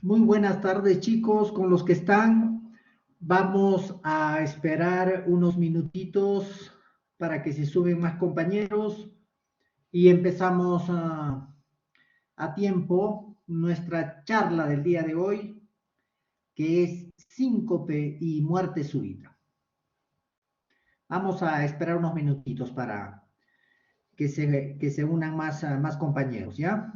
Muy buenas tardes, chicos. Con los que están, vamos a esperar unos minutitos para que se suben más compañeros y empezamos a tiempo nuestra charla del día de hoy, que es síncope y muerte súbita. Vamos a esperar unos minutitos para que se unan más compañeros, ¿ya?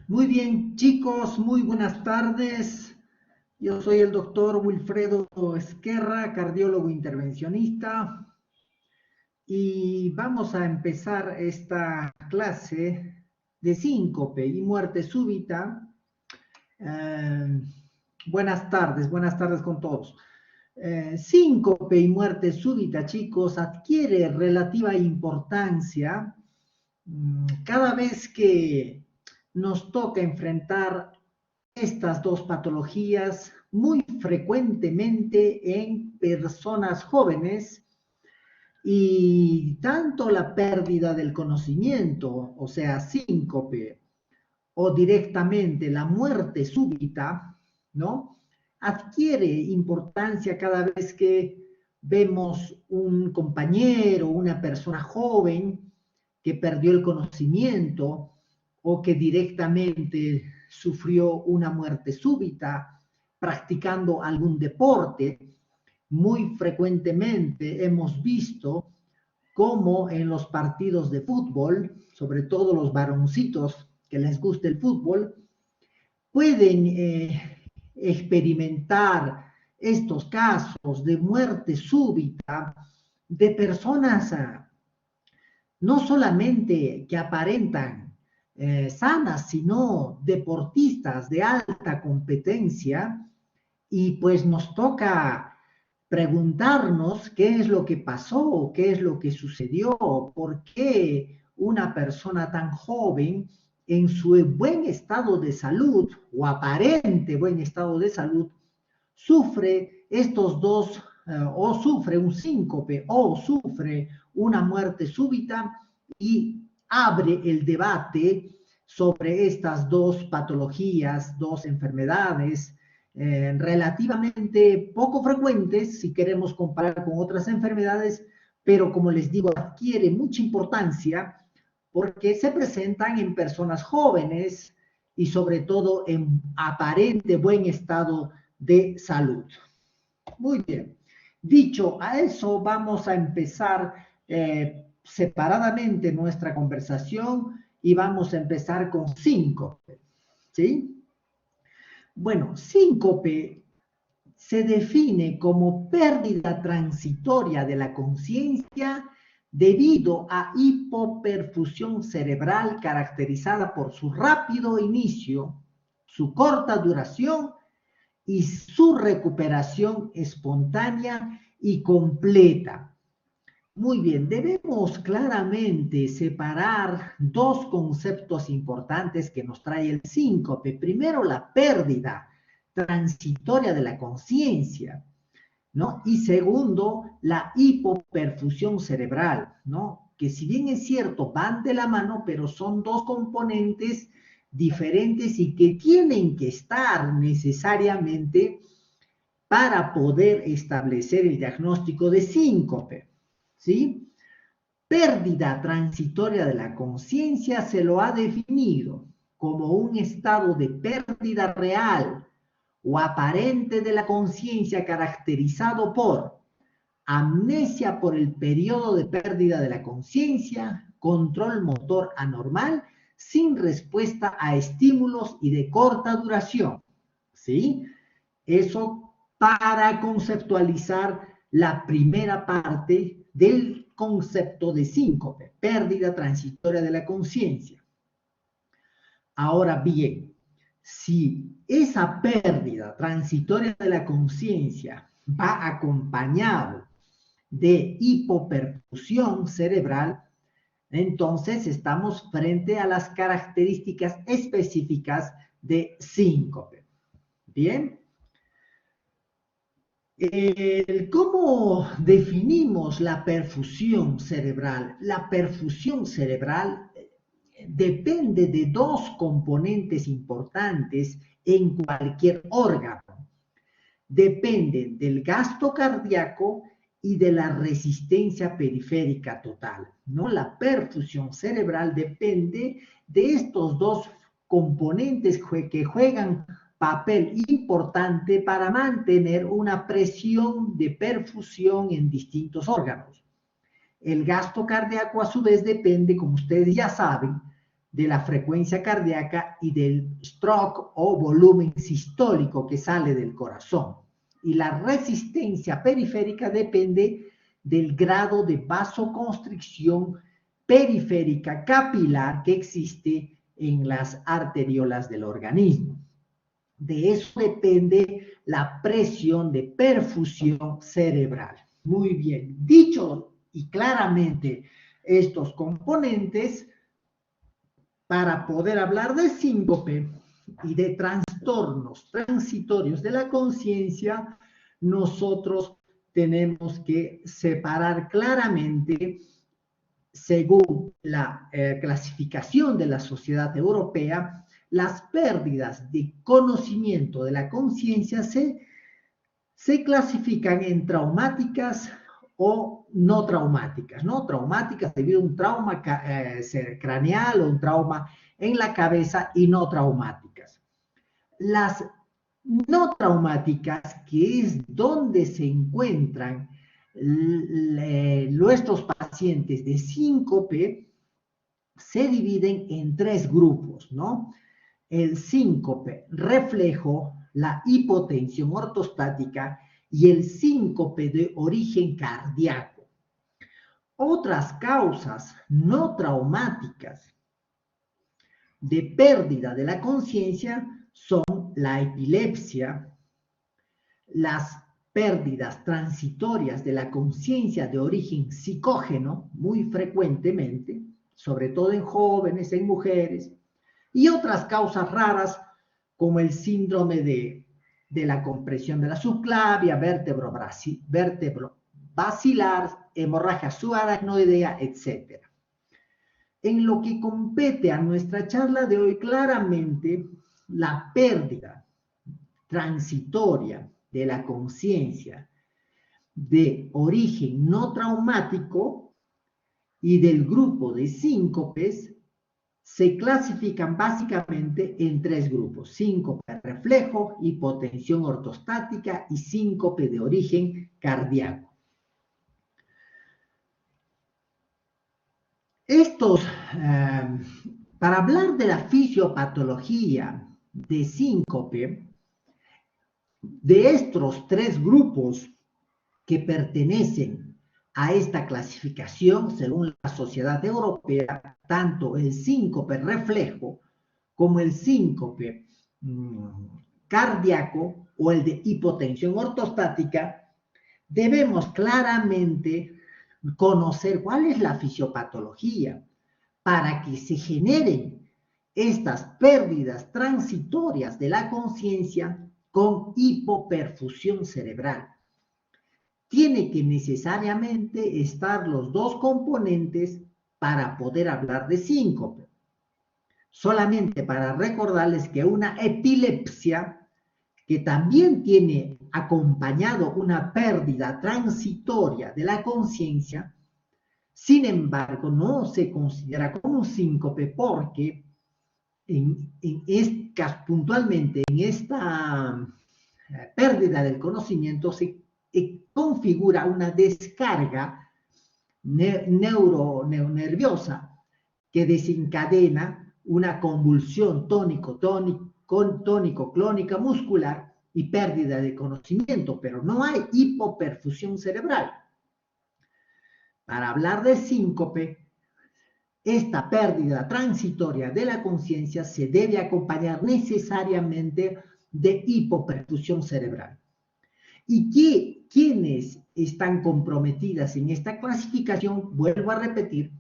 Muy bien, chicos, muy buenas tardes. Yo soy el doctor Wilfredo Esquerra, cardiólogo intervencionista, y vamos a empezar esta clase de síncope y muerte súbita. Eh, buenas tardes con todos. Síncope y muerte súbita, chicos, adquiere relativa importancia cada vez que nos toca enfrentar estas dos patologías muy frecuentemente en personas jóvenes y tanto la pérdida del conocimiento, o sea, síncope, o directamente la muerte súbita, ¿no? Adquiere importancia cada vez que vemos un compañero, una persona joven que perdió el conocimiento o que directamente sufrió una muerte súbita practicando algún deporte. Muy frecuentemente hemos visto cómo en los partidos de fútbol, sobre todo los varoncitos que les gusta el fútbol, pueden experimentar estos casos de muerte súbita de personas no solamente que aparentan sanas, sino deportistas de alta competencia, y pues nos toca preguntarnos qué es lo que pasó, qué es lo que sucedió, por qué una persona tan joven en su buen estado de salud o aparente buen estado de salud sufre estos dos, o sufre un síncope o sufre una muerte súbita, y abre el debate sobre estas dos patologías, dos enfermedades relativamente poco frecuentes si queremos comparar con otras enfermedades, pero como les digo, adquiere mucha importancia porque se presentan en personas jóvenes y sobre todo en aparente buen estado de salud. Muy bien. Dicho a eso, vamos a empezar separadamente nuestra conversación y vamos a empezar con síncope. ¿Sí? Bueno, síncope se define como pérdida transitoria de la conciencia debido a hipoperfusión cerebral caracterizada por su rápido inicio, su corta duración y su recuperación espontánea y completa. Muy bien, debemos claramente separar dos conceptos importantes que nos trae el síncope. Primero, la pérdida transitoria de la conciencia, ¿no? Y segundo, la hipoperfusión cerebral, ¿no? Que si bien es cierto, van de la mano, pero son dos componentes diferentes y que tienen que estar necesariamente para poder establecer el diagnóstico de síncope, ¿sí? Pérdida transitoria de la conciencia se lo ha definido como un estado de pérdida real o aparente de la conciencia caracterizado por amnesia por el periodo de pérdida de la conciencia, control motor anormal, sin respuesta a estímulos y de corta duración. ¿Sí? Eso para conceptualizar la primera parte del concepto de síncope, pérdida transitoria de la conciencia. Ahora bien, si esa pérdida transitoria de la conciencia va acompañado de hipoperfusión cerebral, entonces estamos frente a las características específicas de síncope. Bien. ¿Cómo definimos la perfusión cerebral? La perfusión cerebral depende de dos componentes importantes en cualquier órgano. Dependen del gasto cardíaco y de la resistencia periférica total, ¿no? La perfusión cerebral depende de estos dos componentes que juegan papel importante para mantener una presión de perfusión en distintos órganos. El gasto cardíaco a su vez depende, como ustedes ya saben, de la frecuencia cardíaca y del stroke o volumen sistólico que sale del corazón. Y la resistencia periférica depende del grado de vasoconstricción periférica capilar que existe en las arteriolas del organismo. De eso depende la presión de perfusión cerebral. Muy bien, dicho y claramente estos componentes, para poder hablar de síncope y de trastornos transitorios de la conciencia, nosotros tenemos que separar claramente, según la clasificación de la Sociedad Europea, las pérdidas de conocimiento de la conciencia se clasifican en traumáticas o no traumáticas, ¿no? Traumáticas debido a un trauma craneal o un trauma en la cabeza, y no traumáticas. Las no traumáticas, que es donde se encuentran nuestros pacientes de síncope, se dividen en tres grupos, ¿no? El síncope reflejo, la hipotensión ortostática y el síncope de origen cardíaco. Otras causas no traumáticas de pérdida de la conciencia son la epilepsia, las pérdidas transitorias de la conciencia de origen psicógeno, muy frecuentemente, sobre todo en jóvenes, en mujeres, y otras causas raras como el síndrome de la compresión de la subclavia, vértebro basilar, hemorragia subaracnoidea, etc. En lo que compete a nuestra charla de hoy, claramente la pérdida transitoria de la conciencia de origen no traumático y del grupo de síncopes se clasifican básicamente en tres grupos: síncope reflejo, hipotensión ortostática y síncope de origen cardíaco. Para hablar de la fisiopatología de síncope, de estos tres grupos que pertenecen a esta clasificación, según la Sociedad Europea, tanto el síncope reflejo como el síncope cardíaco o el de hipotensión ortostática, debemos claramente conocer cuál es la fisiopatología para que se generen estas pérdidas transitorias de la conciencia con hipoperfusión cerebral. Tiene que necesariamente estar los dos componentes para poder hablar de síncope. Solamente para recordarles que una epilepsia, que también tiene acompañado una pérdida transitoria de la conciencia, sin embargo, no se considera como un síncope porque puntualmente en esta pérdida del conocimiento se configura una descarga nerviosa que desencadena una convulsión tónico-clónica muscular y pérdida de conocimiento, pero no hay hipoperfusión cerebral. Para hablar de síncope, esta pérdida transitoria de la conciencia se debe acompañar necesariamente de hipoperfusión cerebral. ¿Y quiénes están comprometidas en esta clasificación? Vuelvo a repetir: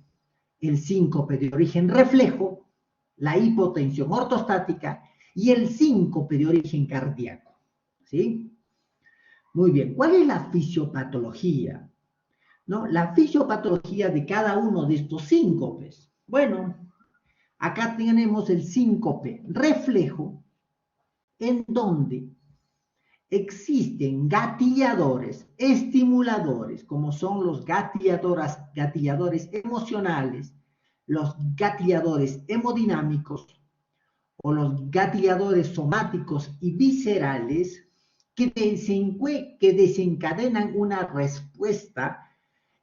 el síncope de origen reflejo, la hipotensión ortostática y el síncope de origen cardíaco. ¿Sí? Muy bien, ¿cuál es la fisiopatología? ¿No? La fisiopatología de cada uno de estos síncopes. Bueno, acá tenemos el síncope reflejo, en donde existen gatilladores, estimuladores, como son los gatilladores emocionales, los gatilladores hemodinámicos o los gatilladores somáticos y viscerales que desencadenan una respuesta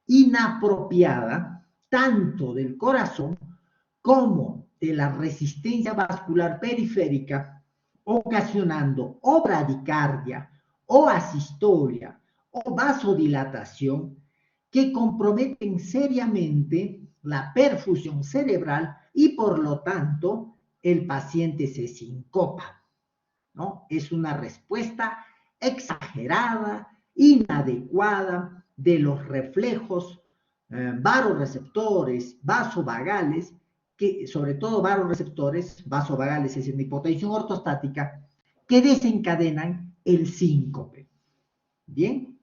inapropiada tanto del corazón como de la resistencia vascular periférica, ocasionando o bradicardia, o asistolia, o vasodilatación, que comprometen seriamente la perfusión cerebral y por lo tanto el paciente se sincopa, ¿no? Es una respuesta exagerada, inadecuada de los reflejos vasoreceptores, vasovagales, que sobre todo vasoreceptores, vasovagales es en hipotensión ortostática, que desencadenan el síncope. Bien,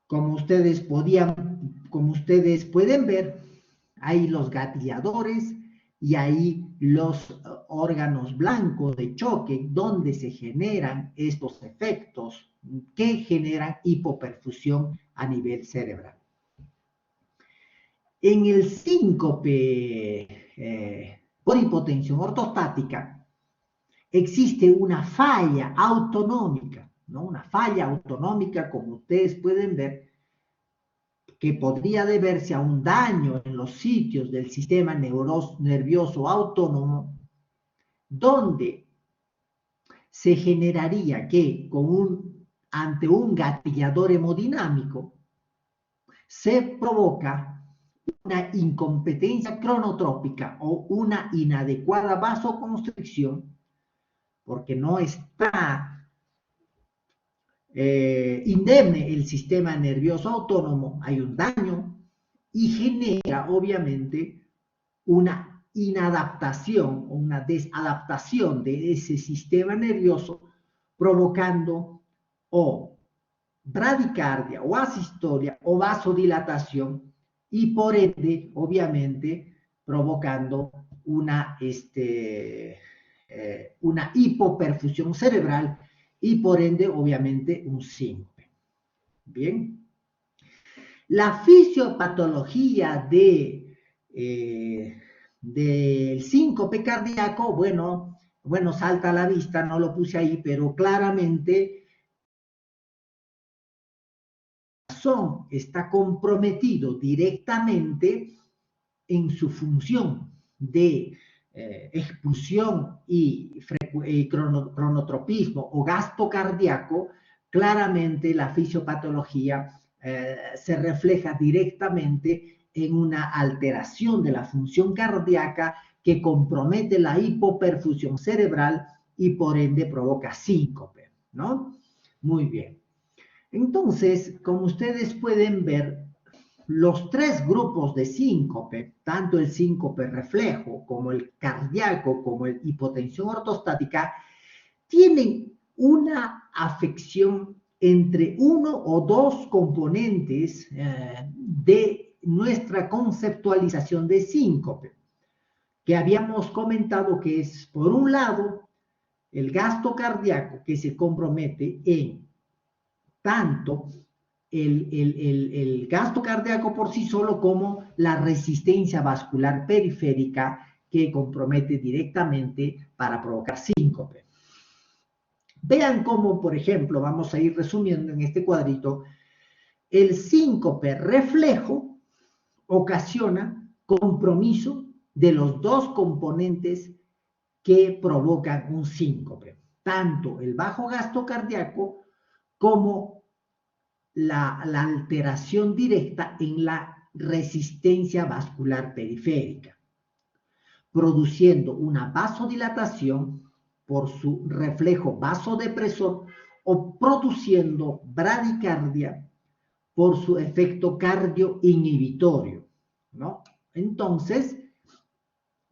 como ustedes pueden ver, hay los gatilladores y hay los órganos blancos de choque donde se generan estos efectos que generan hipoperfusión a nivel cerebral. En el síncope por hipotensión ortostática existe una falla autonómica, ¿no? Una falla autonómica, como ustedes pueden ver, que podría deberse a un daño en los sitios del sistema nervioso autónomo, donde se generaría que ante un gatillador hemodinámico se provoca una incompetencia cronotrópica o una inadecuada vasoconstricción porque no está indemne el sistema nervioso autónomo, hay un daño y genera obviamente una inadaptación o una desadaptación de ese sistema nervioso, provocando o bradicardia o asistolia o vasodilatación y por ende, obviamente, provocando una hipoperfusión cerebral y por ende, obviamente, un síncope. Bien. La fisiopatología del síncope cardíaco, bueno, salta a la vista, no lo puse ahí, pero claramente está comprometido directamente en su función de expulsión y cronotropismo o gasto cardíaco, claramente la fisiopatología se refleja directamente en una alteración de la función cardíaca que compromete la hipoperfusión cerebral y por ende provoca síncope, ¿no? Muy bien. Entonces, como ustedes pueden ver, los tres grupos de síncope, tanto el síncope reflejo como el cardíaco, como el hipotensión ortostática, tienen una afección entre uno o dos componentes de nuestra conceptualización de síncope, que habíamos comentado que es, por un lado, el gasto cardíaco que se compromete en tanto el gasto cardíaco por sí solo como la resistencia vascular periférica que compromete directamente para provocar síncope. Vean cómo, por ejemplo, vamos a ir resumiendo en este cuadrito, el síncope reflejo ocasiona compromiso de los dos componentes que provocan un síncope, tanto el bajo gasto cardíaco como la alteración directa en la resistencia vascular periférica, produciendo una vasodilatación por su reflejo vasodepresor o produciendo bradicardia por su efecto cardioinhibitorio, ¿no? Entonces,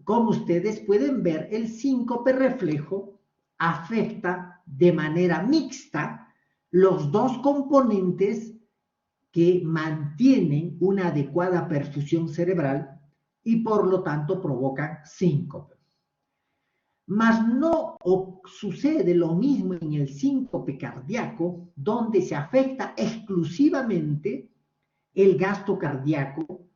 como ustedes pueden ver, el síncope reflejo afecta de manera mixta los dos componentes que mantienen una adecuada perfusión cerebral y por lo tanto provocan síncope. Mas no sucede lo mismo en el síncope cardíaco, donde se afecta exclusivamente el gasto cardíaco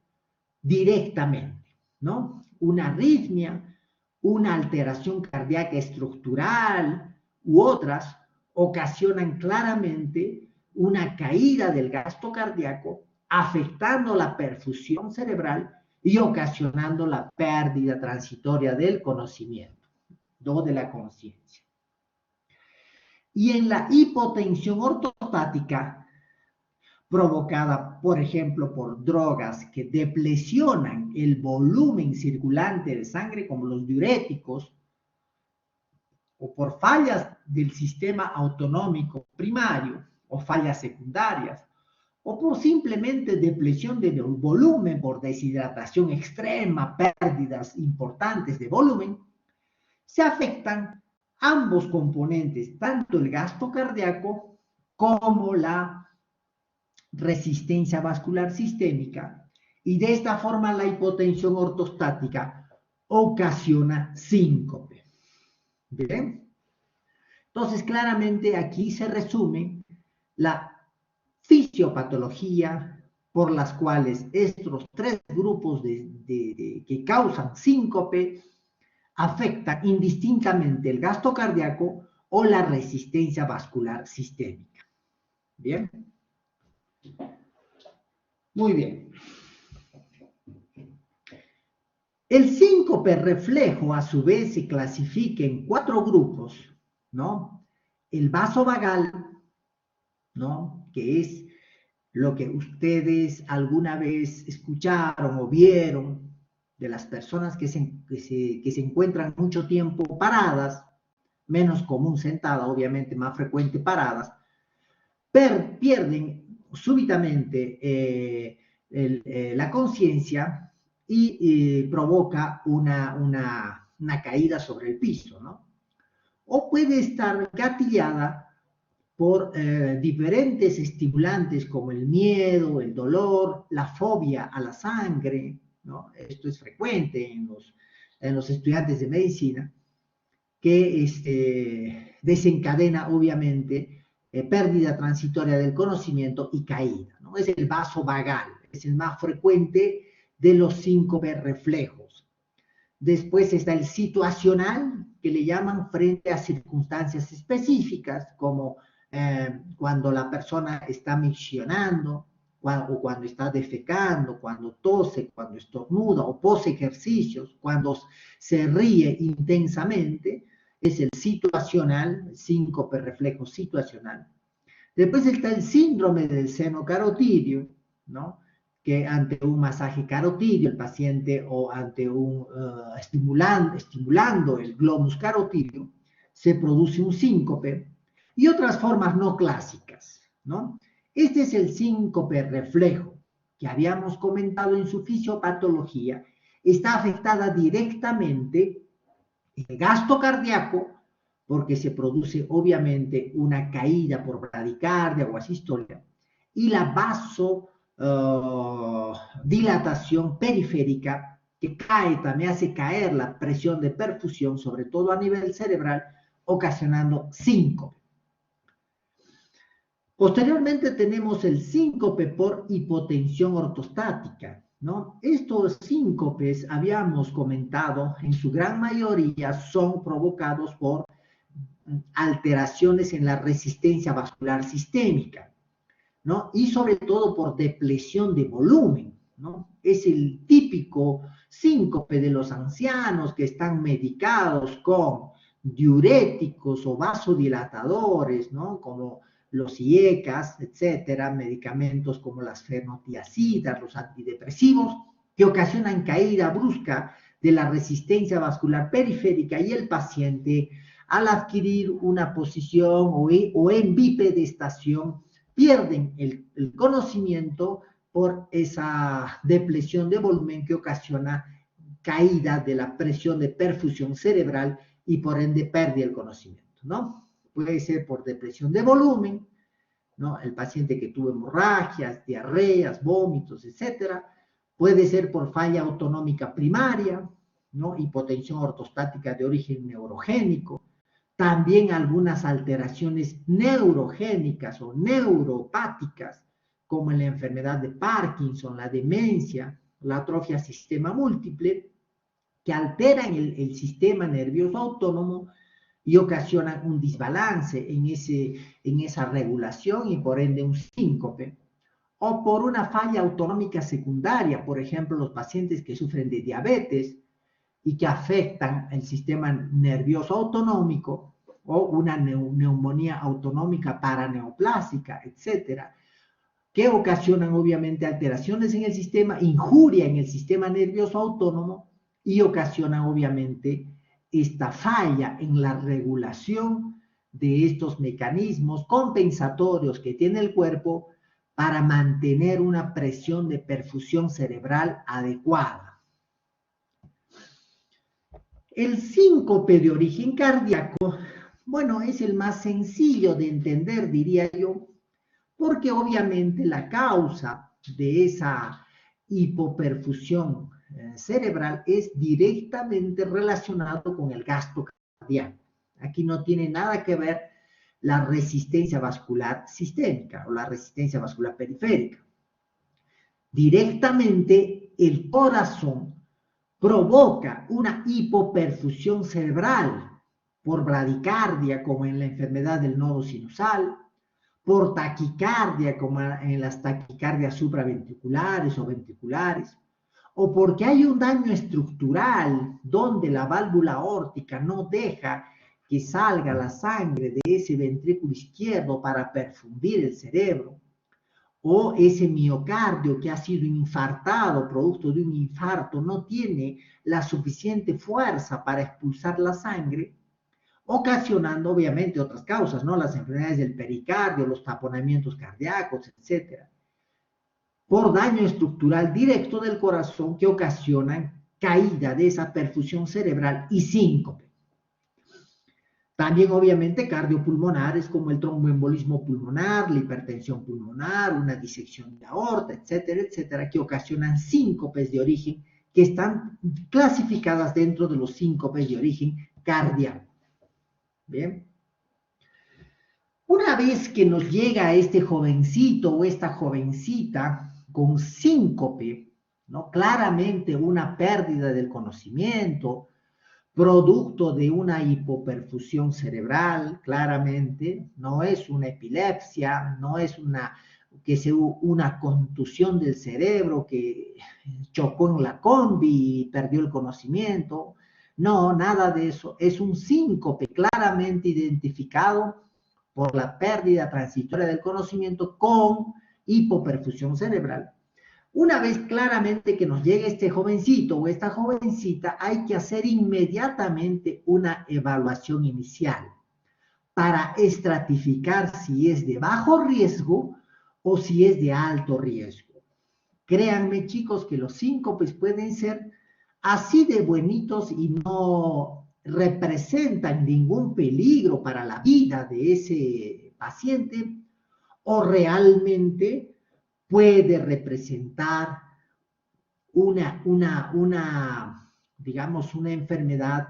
directamente, ¿no? Una arritmia, una alteración cardíaca estructural u otras ocasionan claramente una caída del gasto cardíaco, afectando la perfusión cerebral y ocasionando la pérdida transitoria del conocimiento o de la conciencia. Y en la hipotensión ortostática, provocada, por ejemplo, por drogas que deplecionan el volumen circulante de sangre, como los diuréticos, o por fallas del sistema autonómico primario, o fallas secundarias, o por simplemente depresión del volumen por deshidratación extrema, pérdidas importantes de volumen, se afectan ambos componentes, tanto el gasto cardíaco como la resistencia vascular sistémica, y de esta forma la hipotensión ortostática ocasiona síncope. ¿Bien? Entonces, claramente aquí se resume la fisiopatología por las cuales estos tres grupos que causan síncope afectan indistintamente el gasto cardíaco o la resistencia vascular sistémica. ¿Bien? Muy bien. El síncope reflejo, a su vez, se clasifica en 4 grupos ¿no? El vaso vagal, ¿no? Que es lo que ustedes alguna vez escucharon o vieron de las personas que se encuentran mucho tiempo paradas, menos común sentada, obviamente más frecuente paradas, pierden súbitamente la conciencia y provoca una caída sobre el piso, ¿no? O puede estar gatillada por diferentes estimulantes como el miedo, el dolor, la fobia a la sangre, ¿no? Esto es frecuente en los estudiantes de medicina, que desencadena obviamente pérdida transitoria del conocimiento y caída, ¿no? Es el vaso vagal, es el más frecuente de los síncope reflejos. Después está el situacional, que le llaman frente a circunstancias específicas, como cuando la persona está miccionando, o cuando está defecando, cuando tose, cuando estornuda, o pose ejercicios, cuando se ríe intensamente, es el situacional, síncope reflejo situacional. Después está el síndrome del seno carotidio, ¿no? Que ante un masaje carotidio, el paciente o ante un estimulando el globus carotidio, se produce un síncope y otras formas no clásicas, ¿no? Este es el síncope reflejo que habíamos comentado en su fisiopatología, está afectada directamente el gasto cardíaco, porque se produce obviamente una caída por bradicardia o asistolia, y la vasodilatación periférica, que cae, también hace caer la presión de perfusión, sobre todo a nivel cerebral, ocasionando síncope. Posteriormente tenemos el síncope por hipotensión ortostática, ¿no? Estos síncopes, habíamos comentado, en su gran mayoría son provocados por alteraciones en la resistencia vascular sistémica, ¿no? Y sobre todo por depresión de volumen, ¿no? Es el típico síncope de los ancianos que están medicados con diuréticos o vasodilatadores, ¿no? Como los IECAS, etcétera, medicamentos como las fenotiacidas, los antidepresivos, que ocasionan caída brusca de la resistencia vascular periférica y el paciente, al adquirir una posición o en bipedestación, pierden el conocimiento por esa depresión de volumen que ocasiona caída de la presión de perfusión cerebral y por ende pérdida del conocimiento, ¿no? Puede ser por depresión de volumen, ¿no? El paciente que tuvo hemorragias, diarreas, vómitos, etcétera. Puede ser por falla autonómica primaria, ¿no? Hipotensión ortostática de origen neurogénico. También algunas alteraciones neurogénicas o neuropáticas, como en la enfermedad de Parkinson, la demencia, la atrofia sistema múltiple, que alteran el sistema nervioso autónomo y ocasionan un desbalance en esa regulación y por ende un síncope. O por una falla autonómica secundaria, por ejemplo, los pacientes que sufren de diabetes y que afectan el sistema nervioso autonómico, o una neumonía autonómica paraneoplásica, etcétera, que ocasionan obviamente alteraciones en el sistema, injuria en el sistema nervioso autónomo y ocasionan obviamente esta falla en la regulación de estos mecanismos compensatorios que tiene el cuerpo para mantener una presión de perfusión cerebral adecuada. El síncope de origen cardíaco, bueno, es el más sencillo de entender, diría yo, porque obviamente la causa de esa hipoperfusión cerebral es directamente relacionado con el gasto cardíaco. Aquí no tiene nada que ver la resistencia vascular sistémica o la resistencia vascular periférica. Directamente el corazón provoca una hipoperfusión cerebral por bradicardia, como en la enfermedad del nodo sinusal, por taquicardia, como en las taquicardias supraventriculares o ventriculares, o porque hay un daño estructural donde la válvula aórtica no deja que salga la sangre de ese ventrículo izquierdo para perfundir el cerebro, o ese miocardio que ha sido infartado producto de un infarto no tiene la suficiente fuerza para expulsar la sangre, ocasionando obviamente otras causas, ¿no? Las enfermedades del pericardio, los taponamientos cardíacos, etcétera, por daño estructural directo del corazón que ocasionan caída de esa perfusión cerebral y síncope. También, obviamente, cardiopulmonares como el tromboembolismo pulmonar, la hipertensión pulmonar, una disección de aorta, etcétera, etcétera, que ocasionan síncopes de origen que están clasificadas dentro de los síncopes de origen cardíaco. Bien. Una vez que nos llega este jovencito o esta jovencita con síncope, ¿no? Claramente una pérdida del conocimiento, producto de una hipoperfusión cerebral, claramente, no es una epilepsia, no es una contusión del cerebro que chocó en la combi y perdió el conocimiento. No, nada de eso. Es un síncope claramente identificado por la pérdida transitoria del conocimiento con hipoperfusión cerebral. Una vez claramente que nos llegue este jovencito o esta jovencita, hay que hacer inmediatamente una evaluación inicial para estratificar si es de bajo riesgo o si es de alto riesgo. Créanme, chicos, que los síncopes pueden ser así de buenitos y no representan ningún peligro para la vida de ese paciente, o realmente puede representar digamos, una enfermedad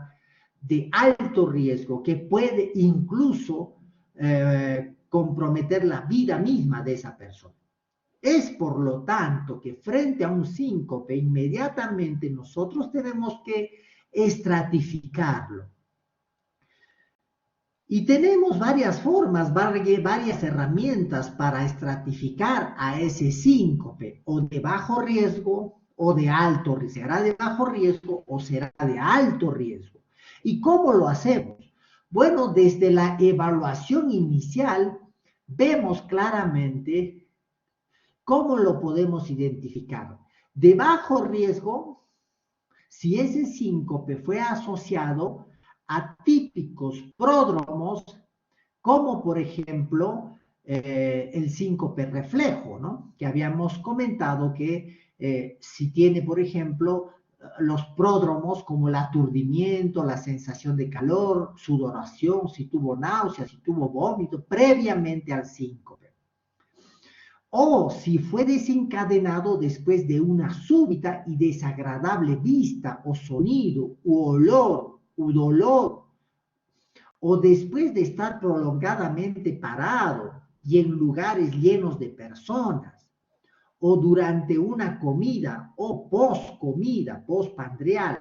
de alto riesgo que puede incluso comprometer la vida misma de esa persona. Es por lo tanto que frente a un síncope inmediatamente nosotros tenemos que estratificarlo. Y tenemos varias formas, varias herramientas para estratificar a ese síncope, o de bajo riesgo o de alto riesgo. ¿Será de bajo riesgo o será de alto riesgo? ¿Y cómo lo hacemos? Bueno, desde la evaluación inicial vemos claramente cómo lo podemos identificar. De bajo riesgo, si ese síncope fue asociado a típicos pródromos, como por ejemplo el síncope reflejo, ¿no? Que habíamos comentado que si tiene, por ejemplo, los pródromos como el aturdimiento, la sensación de calor, sudoración, si tuvo náuseas, si tuvo vómito, previamente al síncope. O si fue desencadenado después de una súbita y desagradable vista o sonido u olor u dolor, o después de estar prolongadamente parado y en lugares llenos de personas, o durante una comida o post-comida, postpandreal,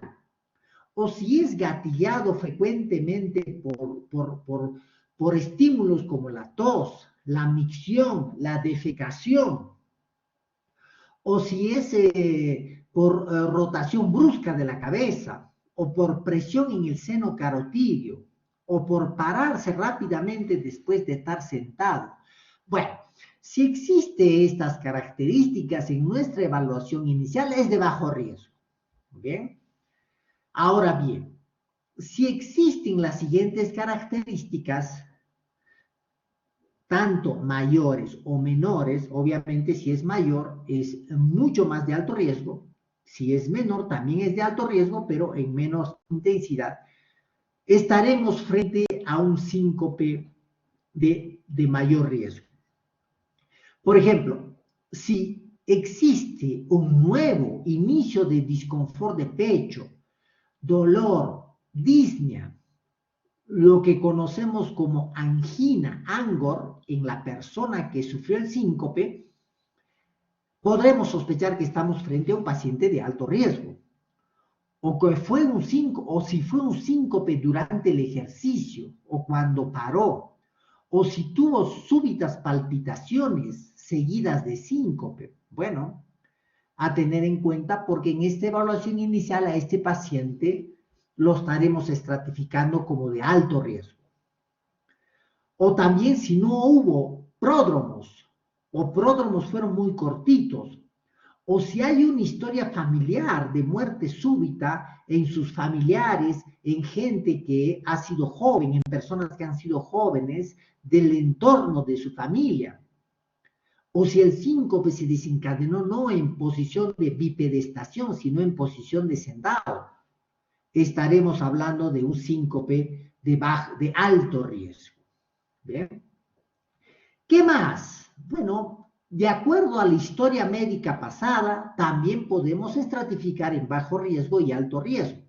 o si es gatillado frecuentemente por estímulos como la tos, la micción, la defecación, o si es por rotación brusca de la cabeza, o por presión en el seno carotidio, o por pararse rápidamente después de estar sentado. Bueno, si existe estas características en nuestra evaluación inicial, es de bajo riesgo. ¿Bien? Ahora bien, si existen las siguientes características, tanto mayores o menores, obviamente si es mayor es mucho más de alto riesgo, si es menor también es de alto riesgo, pero en menos intensidad, estaremos frente a un síncope de mayor riesgo. Por ejemplo, si existe un nuevo inicio de disconfort de pecho, dolor, disnea, lo que conocemos como angina, angor, en la persona que sufrió el síncope, podremos sospechar que estamos frente a un paciente de alto riesgo. O si fue un síncope durante el ejercicio, o cuando paró, o si tuvo súbitas palpitaciones seguidas de síncope. Bueno, a tener en cuenta porque en esta evaluación inicial a este paciente lo estaremos estratificando como de alto riesgo. O también si no hubo pródromos, o pródromos fueron muy cortitos, o si hay una historia familiar de muerte súbita en sus familiares, en gente que ha sido joven, en personas que han sido jóvenes del entorno de su familia, o si el síncope se desencadenó no en posición de bipedestación, sino en posición de sentado, estaremos hablando de un síncope de alto riesgo. ¿Bien? ¿Qué más? Bueno, de acuerdo a la historia médica pasada, también podemos estratificar en bajo riesgo y alto riesgo.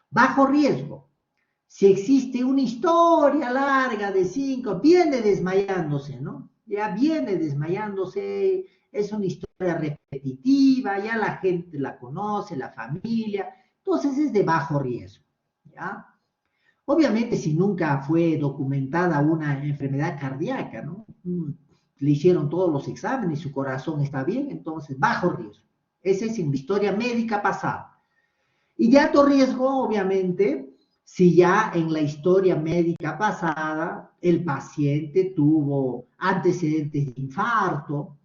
Bajo riesgo, si existe una historia larga de 5, viene desmayándose, ¿no? Ya viene desmayándose, es una historia repetitiva, ya la gente la conoce, la familia, entonces es de bajo riesgo, ¿ya? Obviamente, si nunca fue documentada una enfermedad cardíaca, ¿no? Le hicieron todos los exámenes, su corazón está bien, entonces bajo riesgo. Esa es en la historia médica pasada. Y de alto riesgo, obviamente, si ya en la historia médica pasada el paciente tuvo antecedentes de infarto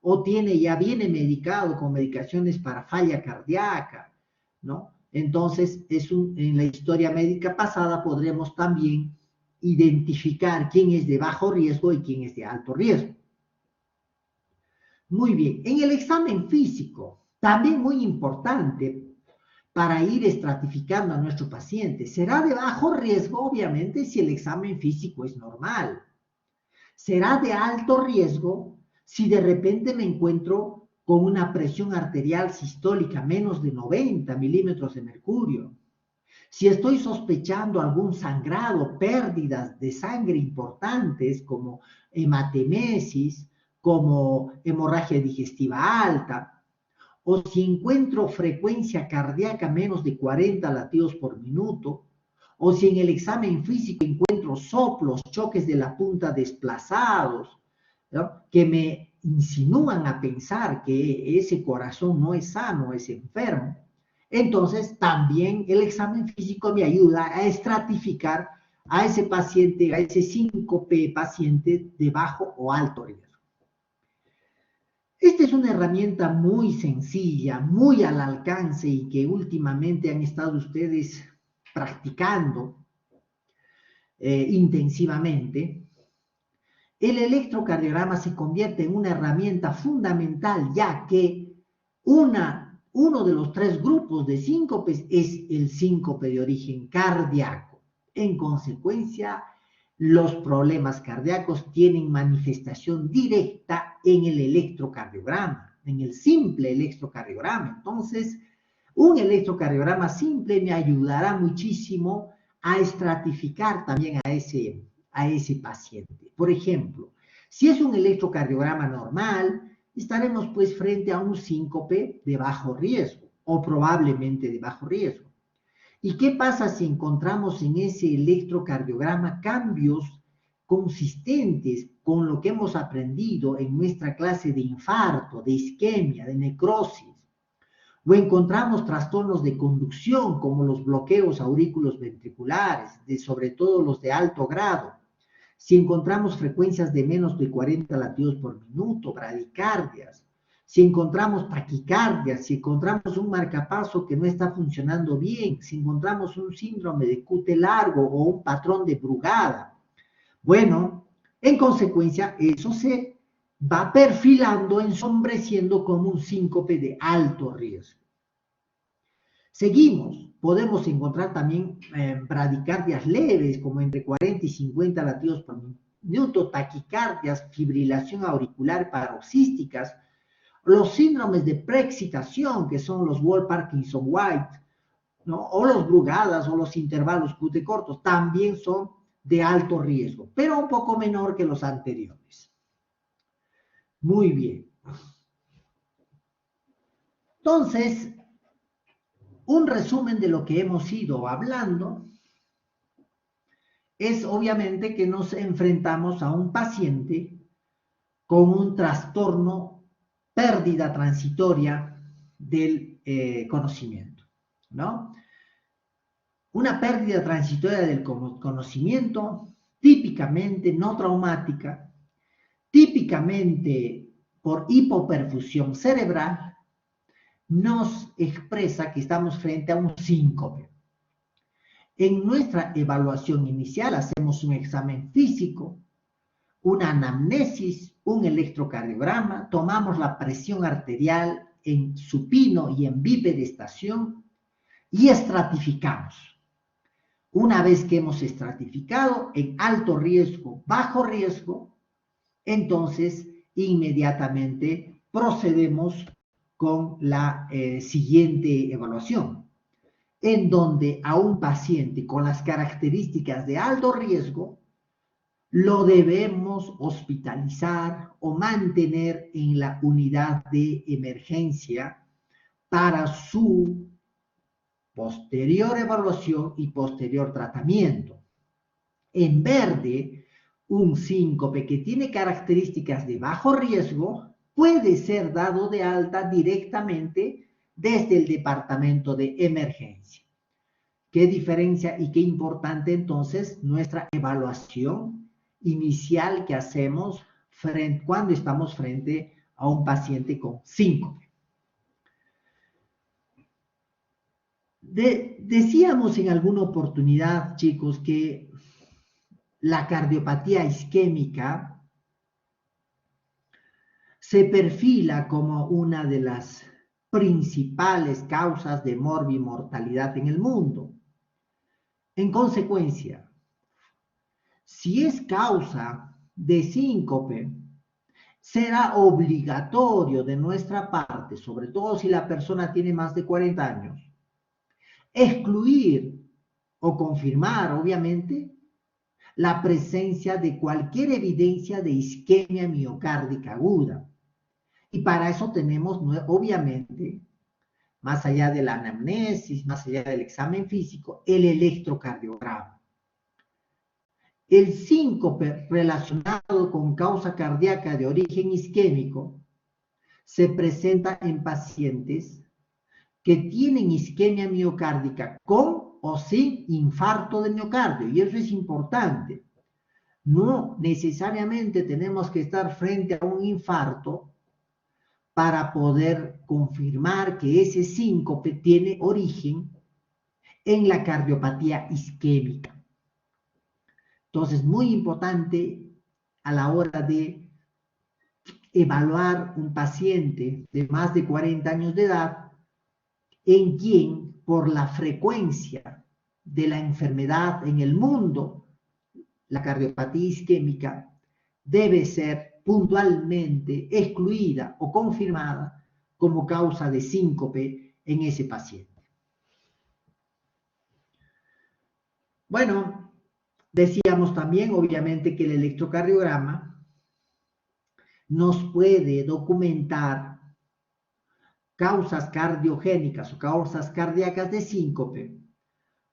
o ya viene medicado con medicaciones para falla cardíaca, ¿no? Entonces, en la historia médica pasada podremos también identificar quién es de bajo riesgo y quién es de alto riesgo. Muy bien, en el examen físico, también muy importante para ir estratificando a nuestro paciente. Será de bajo riesgo, obviamente, si el examen físico es normal. Será de alto riesgo si de repente me encuentro con una presión arterial sistólica menos de 90 milímetros de mercurio. Si estoy sospechando algún sangrado, pérdidas de sangre importantes como hematemesis, como hemorragia digestiva alta, o si encuentro frecuencia cardíaca menos de 40 latidos por minuto, o si en el examen físico encuentro soplos, choques de la punta desplazados, ¿no? Que me insinúan a pensar que ese corazón no es sano, es enfermo, entonces también el examen físico me ayuda a estratificar a ese paciente, a ese síncope paciente de bajo o alto riesgo. Esta es una herramienta muy sencilla, muy al alcance y que últimamente han estado ustedes practicando intensivamente. El electrocardiograma se convierte en una herramienta fundamental ya que uno de los 3 grupos de síncopes es el síncope de origen cardíaco. En consecuencia, los problemas cardíacos tienen manifestación directa en el electrocardiograma, en el simple electrocardiograma. Entonces, un electrocardiograma simple me ayudará muchísimo a estratificar también a ese paciente. Por ejemplo, si es un electrocardiograma normal, estaremos pues frente a un síncope de bajo riesgo o probablemente de bajo riesgo. ¿Y qué pasa si encontramos en ese electrocardiograma cambios consistentes con lo que hemos aprendido en nuestra clase de infarto, de isquemia, de necrosis? O encontramos trastornos de conducción como los bloqueos aurículos ventriculares, sobre todo los de alto grado. Si encontramos frecuencias de menos de 40 latidos por minuto, bradicardias, si encontramos taquicardias, si encontramos un marcapaso que no está funcionando bien, si encontramos un síndrome de QT largo o un patrón de Brugada. Bueno, en consecuencia, eso se va perfilando, ensombreciendo como un síncope de alto riesgo. Seguimos, podemos encontrar también bradicardias leves, como entre 40 y 50 latidos por minuto, taquicardias, fibrilación auricular paroxísticas, los síndromes de preexcitación, que son los Wolff-Parkinson-White, ¿no? O los Brugadas o los intervalos QT cortos, también son de alto riesgo, pero un poco menor que los anteriores. Muy bien. Entonces, un resumen de lo que hemos ido hablando es obviamente que nos enfrentamos a un paciente con un trastorno, pérdida transitoria del conocimiento, ¿no? Una pérdida transitoria del conocimiento, típicamente no traumática, típicamente por hipoperfusión cerebral, nos expresa que estamos frente a un síncope. En nuestra evaluación inicial hacemos un examen físico, una anamnesis, un electrocardiograma, tomamos la presión arterial en supino y en bipedestación y estratificamos. Una vez que hemos estratificado en alto riesgo, bajo riesgo, entonces inmediatamente procedemos con la siguiente evaluación, en donde a un paciente con las características de alto riesgo lo debemos hospitalizar o mantener en la unidad de emergencia para su posterior evaluación y posterior tratamiento. En verde, un síncope que tiene características de bajo riesgo puede ser dado de alta directamente desde el departamento de emergencia. ¿Qué diferencia y qué importante entonces nuestra evaluación inicial que hacemos cuando estamos frente a un paciente con síncope? Decíamos en alguna oportunidad, chicos, que la cardiopatía isquémica se perfila como una de las principales causas de morbimortalidad en el mundo. En consecuencia, si es causa de síncope, será obligatorio de nuestra parte, sobre todo si la persona tiene más de 40 años, excluir o confirmar, obviamente, la presencia de cualquier evidencia de isquemia miocárdica aguda. Y para eso tenemos, obviamente, más allá de la anamnesis, más allá del examen físico, el electrocardiograma. El síncope relacionado con causa cardíaca de origen isquémico se presenta en pacientes que tienen isquemia miocárdica con o sin infarto de miocardio, y eso es importante. No necesariamente tenemos que estar frente a un infarto para poder confirmar que ese síncope tiene origen en la cardiopatía isquémica. Entonces, muy importante a la hora de evaluar un paciente de más de 40 años de edad, en quien por la frecuencia de la enfermedad en el mundo, la cardiopatía isquémica debe ser puntualmente excluida o confirmada como causa de síncope en ese paciente. Bueno, decíamos también, obviamente, que el electrocardiograma nos puede documentar causas cardiogénicas o causas cardíacas de síncope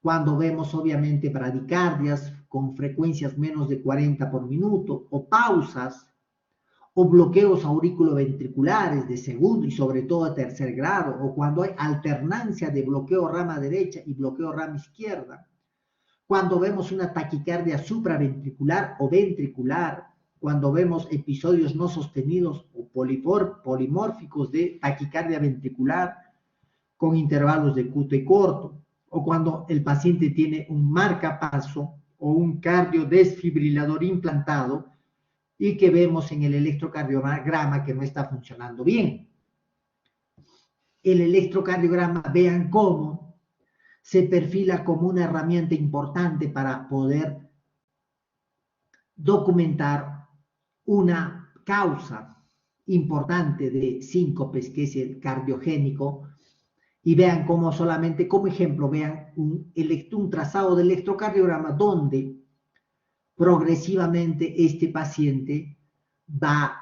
cuando vemos, obviamente, bradicardias con frecuencias menos de 40 por minuto, o pausas, o bloqueos auriculoventriculares de segundo y sobre todo de tercer grado, o cuando hay alternancia de bloqueo rama derecha y bloqueo rama izquierda, cuando vemos una taquicardia supraventricular o ventricular, cuando vemos episodios no sostenidos o polimórficos de taquicardia ventricular con intervalos de QT corto, o cuando el paciente tiene un marcapaso o un cardiodesfibrilador implantado y que vemos en el electrocardiograma que no está funcionando bien. El electrocardiograma, vean cómo se perfila como una herramienta importante para poder documentar una causa importante de síncopes, que es el cardiogénico. Y vean cómo solamente como ejemplo, vean un trazado de electrocardiograma donde progresivamente este paciente va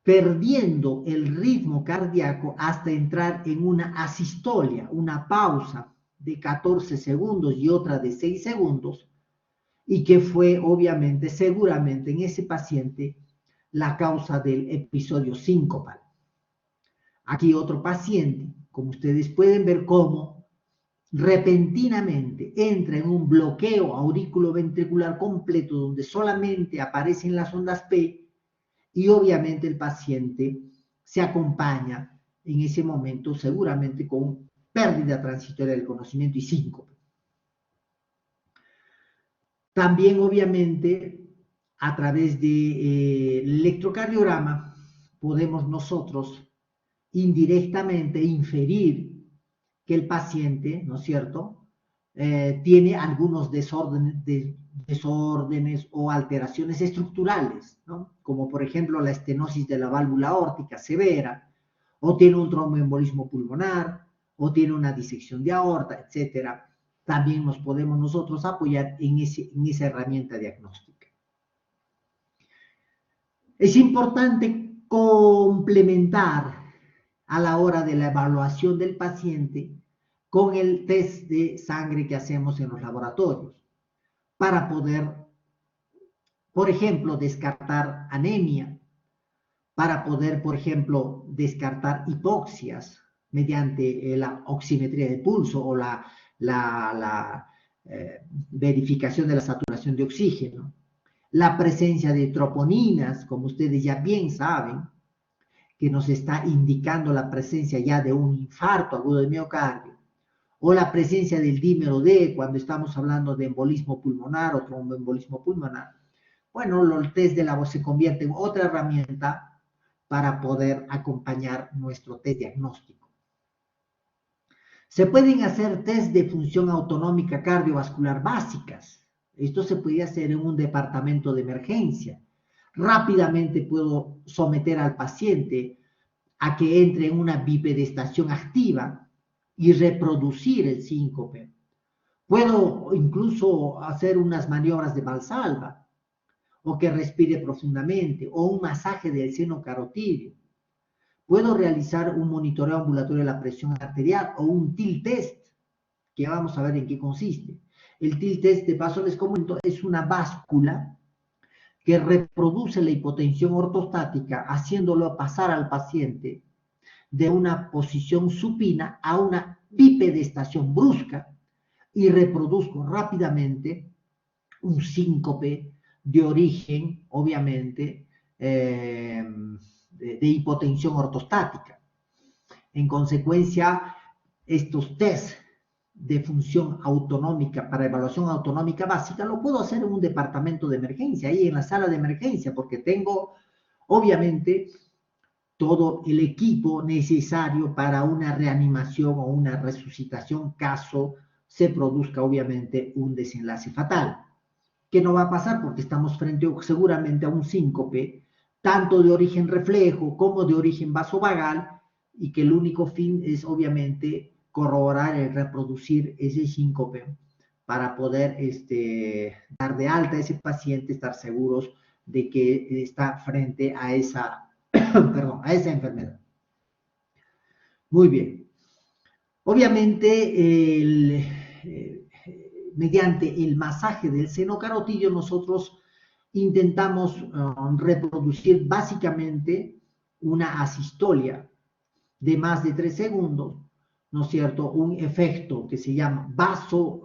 perdiendo el ritmo cardíaco hasta entrar en una asistolia, una pausa de 14 segundos y otra de 6 segundos, y que fue obviamente, seguramente en ese paciente, la causa del episodio sincopal. Aquí otro paciente, como ustedes pueden ver cómo repentinamente entra en un bloqueo auriculoventricular completo donde solamente aparecen las ondas P y obviamente el paciente se acompaña en ese momento seguramente con pérdida transitoria del conocimiento y síncope. También obviamente a través del electrocardiograma podemos nosotros indirectamente inferir que el paciente, ¿no es cierto?, tiene algunos desórdenes o alteraciones estructurales, ¿no? Como por ejemplo la estenosis de la válvula aórtica severa, o tiene un tromboembolismo pulmonar, o tiene una disección de aorta, etcétera. También nos podemos nosotros apoyar en esa herramienta diagnóstica. Es importante complementar a la hora de la evaluación del paciente con el test de sangre que hacemos en los laboratorios para poder, por ejemplo, descartar anemia, para poder, por ejemplo, descartar hipoxias mediante la oximetría de pulso o la verificación de la saturación de oxígeno, la presencia de troponinas, como ustedes ya bien saben, que nos está indicando la presencia ya de un infarto agudo de miocardio, o la presencia del dímero D cuando estamos hablando de embolismo pulmonar o tromboembolismo pulmonar. Bueno, el test de la voz se convierte en otra herramienta para poder acompañar nuestro test diagnóstico. Se pueden hacer test de función autonómica cardiovascular básicas. Esto se puede hacer en un departamento de emergencia. Rápidamente puedo someter al paciente a que entre en una bipedestación activa y reproducir el síncope. Puedo incluso hacer unas maniobras de Valsalva, o que respire profundamente, o un masaje del seno carotidio. Puedo realizar un monitoreo ambulatorio de la presión arterial o un TIL test, que ya vamos a ver en qué consiste. El TIL test, de paso les comento, es una báscula que reproduce la hipotensión ortostática, haciéndolo pasar al paciente de una posición supina a una bipedestación brusca y reproduzco rápidamente un síncope de origen, obviamente, de hipotensión ortostática. En consecuencia, estos test de función autonómica para evaluación autonómica básica lo puedo hacer en un departamento de emergencia, ahí en la sala de emergencia, porque tengo, obviamente, todo el equipo necesario para una reanimación o una resucitación caso se produzca, obviamente, un desenlace fatal. Que no va a pasar porque estamos frente seguramente a un síncope, tanto de origen reflejo como de origen vasovagal, y que el único fin es obviamente corroborar y reproducir ese síncope para poder dar de alta a ese paciente, estar seguros de que está frente a esa, perdón, a esa enfermedad. Muy bien. Obviamente, mediante el masaje del seno carotidio, nosotros intentamos reproducir básicamente una asistolia de más de 3 segundos, ¿no es cierto? Un efecto que se llama vaso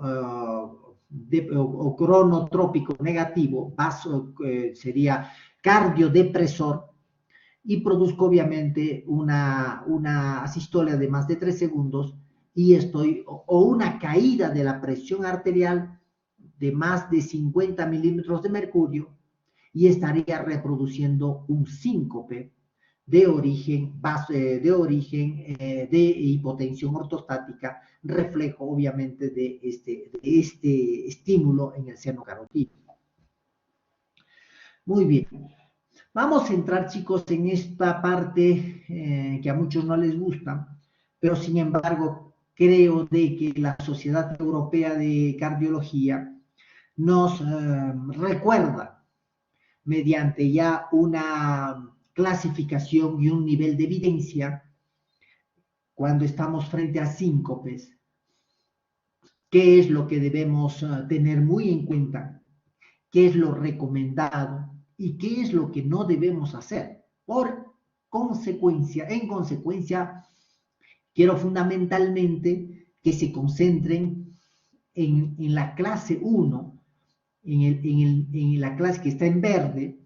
o cronotrópico negativo, vaso sería cardiodepresor, y produzco obviamente una asistolia de más de 3 segundos y o una caída de la presión arterial de más de 50 milímetros de mercurio y estaría reproduciendo un síncope de origen de hipotensión ortostática, reflejo obviamente de este estímulo en el seno carotidio. Muy bien. Vamos a entrar, chicos, en esta parte que a muchos no les gusta, pero sin embargo creo de que la Sociedad Europea de Cardiología nos recuerda mediante ya una clasificación y un nivel de evidencia cuando estamos frente a síncopes, qué es lo que debemos tener muy en cuenta, qué es lo recomendado y qué es lo que no debemos hacer. En consecuencia, quiero fundamentalmente que se concentren en la clase 1, en la clase que está en verde,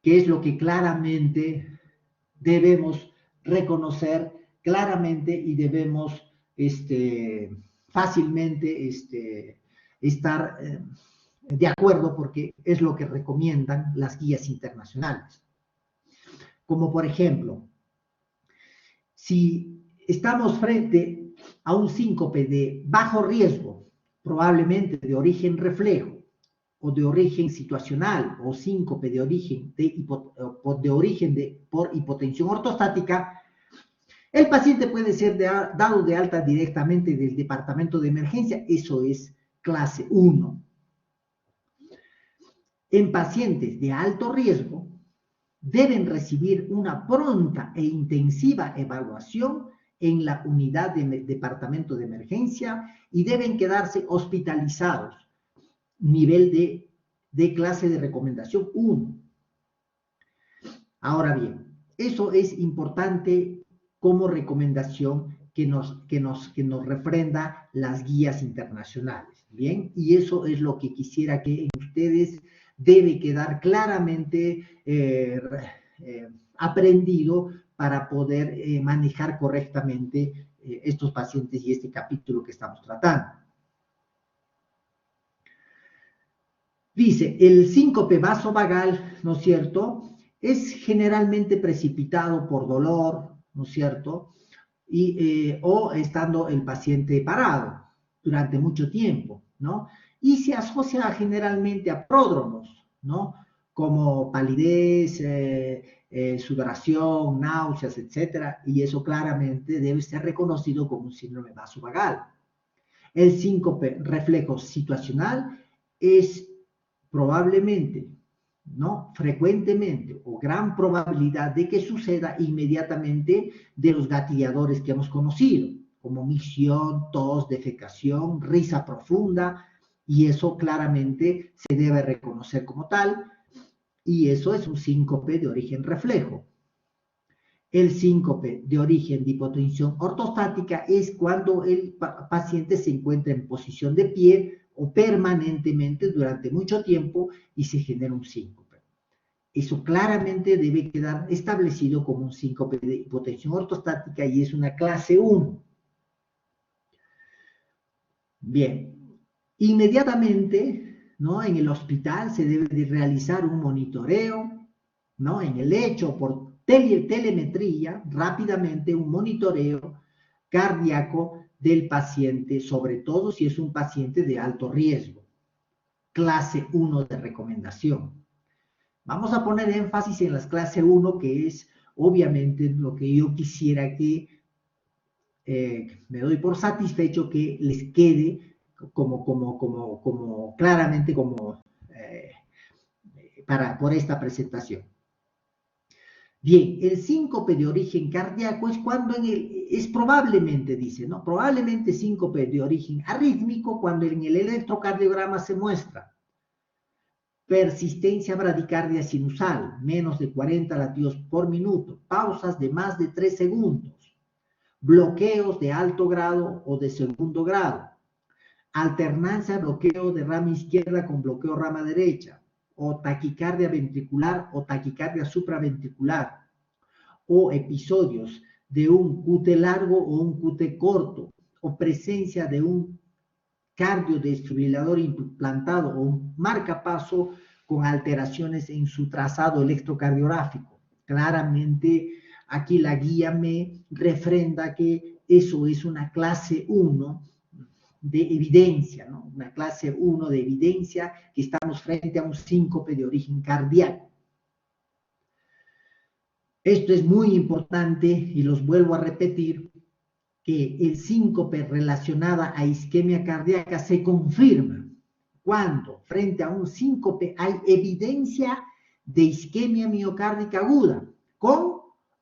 que es lo que claramente debemos reconocer claramente y debemos fácilmente estar de acuerdo porque es lo que recomiendan las guías internacionales. Como por ejemplo, si estamos frente a un síncope de bajo riesgo, probablemente de origen reflejo, o de origen situacional, o síncope de origen por hipotensión ortostática, el paciente puede ser dado de alta directamente del departamento de emergencia, eso es clase 1. En pacientes de alto riesgo, deben recibir una pronta e intensiva evaluación en la unidad de departamento de emergencia y deben quedarse hospitalizados, nivel de clase de recomendación 1. Ahora bien, eso es importante como recomendación que nos refrenda las guías internacionales, ¿bien? Y eso es lo que quisiera que en ustedes debe quedar claramente aprendido para poder manejar correctamente estos pacientes y este capítulo que estamos tratando. Dice, el síncope vasovagal, ¿no es cierto?, es generalmente precipitado por dolor, ¿no es cierto?, o estando el paciente parado durante mucho tiempo, ¿no? Y se asocia generalmente a pródromos, ¿no?, como palidez, sudoración, náuseas, etcétera, y eso claramente debe ser reconocido como un síndrome vasovagal. El síncope reflejo situacional es probablemente, ¿no?, frecuentemente o gran probabilidad de que suceda inmediatamente de los gatilladores que hemos conocido, como micción, tos, defecación, risa profunda, y eso claramente se debe reconocer como tal, y eso es un síncope de origen reflejo. El síncope de origen de hipotensión ortostática es cuando el paciente se encuentra en posición de pie o permanentemente durante mucho tiempo y se genera un síncope. Eso claramente debe quedar establecido como un síncope de hipotensión ortostática y es una clase 1. Bien, inmediatamente, ¿no?, en el hospital se debe de realizar un monitoreo, ¿no?, en el lecho por telemetría, rápidamente un monitoreo cardíaco del paciente, sobre todo si es un paciente de alto riesgo. Clase 1 de recomendación. Vamos a poner énfasis en las clase 1, que es obviamente lo que yo quisiera que me doy por satisfecho que les quede como claramente por esta presentación. Bien, el síncope de origen cardíaco es cuando es probablemente, dice, ¿no?, probablemente síncope de origen arrítmico cuando en el electrocardiograma se muestra persistencia bradicardia sinusal, menos de 40 latidos por minuto, pausas de más de 3 segundos, bloqueos de alto grado o de segundo grado, alternancia bloqueo de rama izquierda con bloqueo rama derecha, o taquicardia ventricular o taquicardia supraventricular, o episodios de un QT largo o un QT corto, o presencia de un cardiodesfibrilador implantado o un marcapaso con alteraciones en su trazado electrocardiográfico. Claramente aquí la guía me refrenda que eso es una clase 1 de evidencia, ¿no?, una clase 1 de evidencia que estamos frente a un síncope de origen cardíaco. Esto es muy importante y los vuelvo a repetir, que el síncope relacionada a isquemia cardíaca se confirma cuando frente a un síncope hay evidencia de isquemia miocárdica aguda, con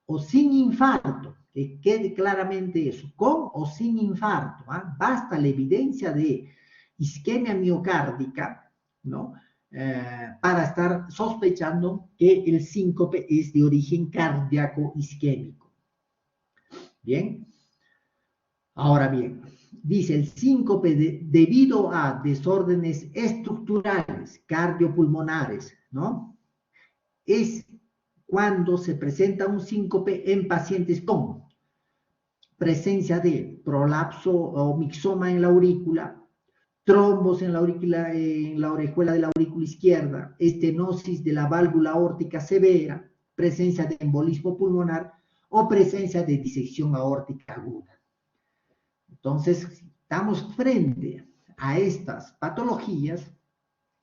o sin infarto, que quede claramente eso, con o sin infarto, ¿eh? Basta la evidencia de isquemia miocárdica, ¿no?, para estar sospechando que el síncope es de origen cardíaco isquémico. Bien. Ahora bien, dice el síncope debido a desórdenes estructurales cardiopulmonares, ¿no? Es cuando se presenta un síncope en pacientes con presencia de prolapso o mixoma en la aurícula, trombos en la orejuela de la aurícula izquierda, estenosis de la válvula aórtica severa, presencia de embolismo pulmonar o presencia de disección aórtica aguda. Entonces, si estamos frente a estas patologías,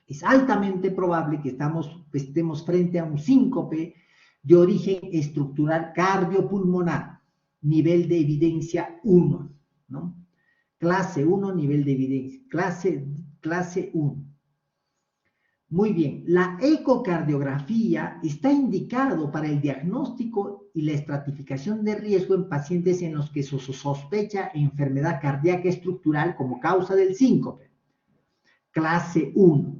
es altamente probable que estemos frente a un síncope de origen estructural cardiopulmonar, nivel de evidencia 1, ¿no? Clase 1, nivel de evidencia, clase 1. Muy bien, la ecocardiografía está indicado para el diagnóstico y la estratificación de riesgo en pacientes en los que se sospecha enfermedad cardíaca estructural como causa del síncope. Clase 1.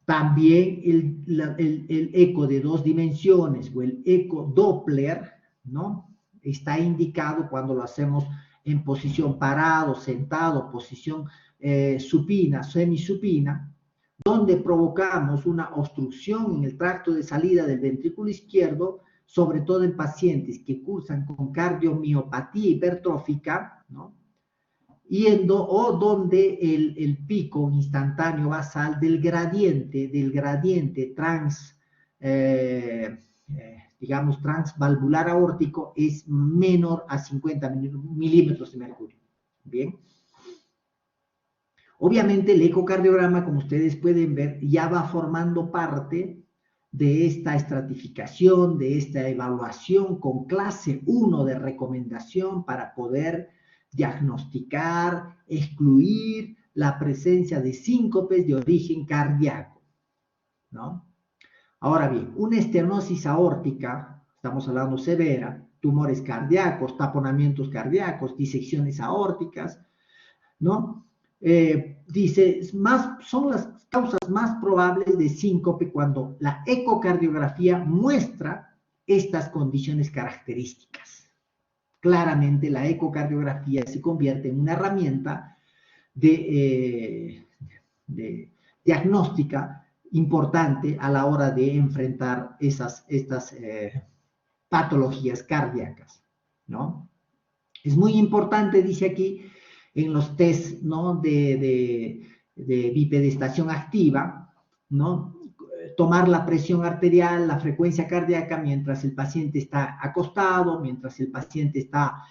También el eco de 2 dimensiones o el eco Doppler, ¿no? Está indicado cuando lo hacemos en posición parado, sentado, posición supina, semisupina, donde provocamos una obstrucción en el tracto de salida del ventrículo izquierdo, sobre todo en pacientes que cursan con cardiomiopatía hipertrófica, ¿no? O donde el pico instantáneo basal del gradiente digamos, transvalvular aórtico es menor a 50 milímetros de mercurio. Bien. Obviamente el ecocardiograma, como ustedes pueden ver, ya va formando parte de esta estratificación, de esta evaluación con clase 1 de recomendación para poder diagnosticar, excluir la presencia de síncopes de origen cardíaco, ¿no? Ahora bien, una estenosis aórtica, estamos hablando severa, tumores cardíacos, taponamientos cardíacos, disecciones aórticas, ¿no? Dice, son las causas más probables de síncope cuando la ecocardiografía muestra estas condiciones características. Claramente la ecocardiografía se convierte en una herramienta de diagnóstica importante a la hora de enfrentar estas patologías cardíacas, ¿no? Es muy importante, dice aquí, en los test, ¿no? de bipedestación activa, ¿no? Tomar la presión arterial, la frecuencia cardíaca mientras el paciente está acostado, mientras el paciente está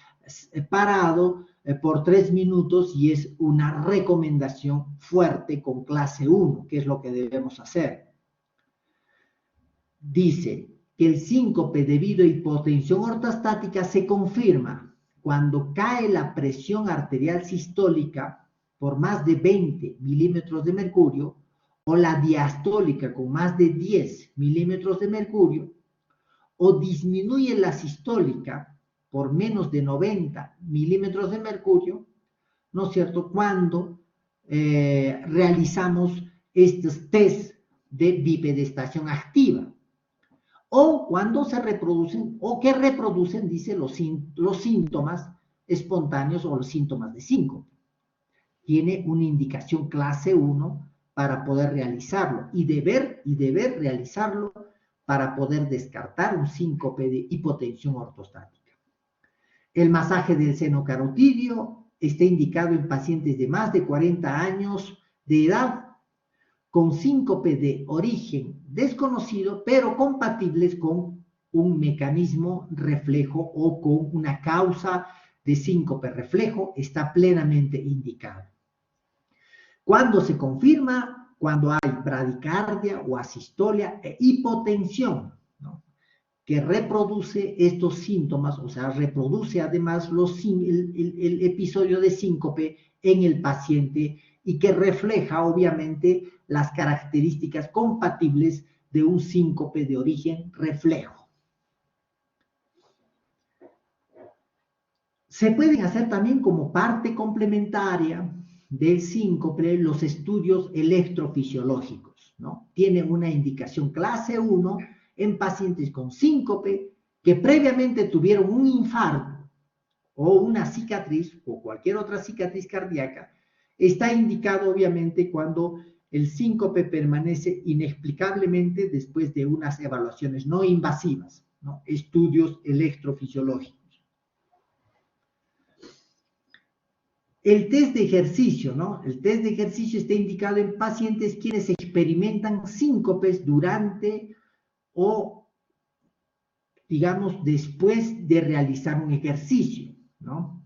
parado por 3 minutos, y es una recomendación fuerte con clase 1, que es lo que debemos hacer. Dice que el síncope debido a hipotensión ortostática se confirma cuando cae la presión arterial sistólica por más de 20 milímetros de mercurio o la diastólica con más de 10 milímetros de mercurio, o disminuye la sistólica por menos de 90 milímetros de mercurio, ¿no es cierto?, cuando realizamos estos test de bipedestación activa, o cuando se reproducen, o que reproducen, dice, los síntomas espontáneos o los síntomas de síncope. Tiene una indicación clase 1 para poder realizarlo, y deber realizarlo para poder descartar un síncope de hipotensión ortostática. El masaje del seno carotidio está indicado en pacientes de más de 40 años de edad con síncope de origen desconocido, pero compatibles con un mecanismo reflejo o con una causa de síncope reflejo, está plenamente indicado. ¿Cuándo se confirma? Cuando hay bradicardia o asistolia e hipotensión, ¿no?, que reproduce estos síntomas, o sea, reproduce además el episodio de síncope en el paciente, y que refleja obviamente las características compatibles de un síncope de origen reflejo. Se pueden hacer también como parte complementaria del síncope los estudios electrofisiológicos, ¿no? Tienen una indicación clase 1 en pacientes con síncope que previamente tuvieron un infarto o una cicatriz o cualquier otra cicatriz cardíaca, está indicado obviamente cuando el síncope permanece inexplicablemente después de unas evaluaciones no invasivas, ¿no? Estudios electrofisiológicos. El test de ejercicio, ¿no? El test de ejercicio está indicado en pacientes quienes experimentan síncopes durante o, digamos, después de realizar un ejercicio, ¿no?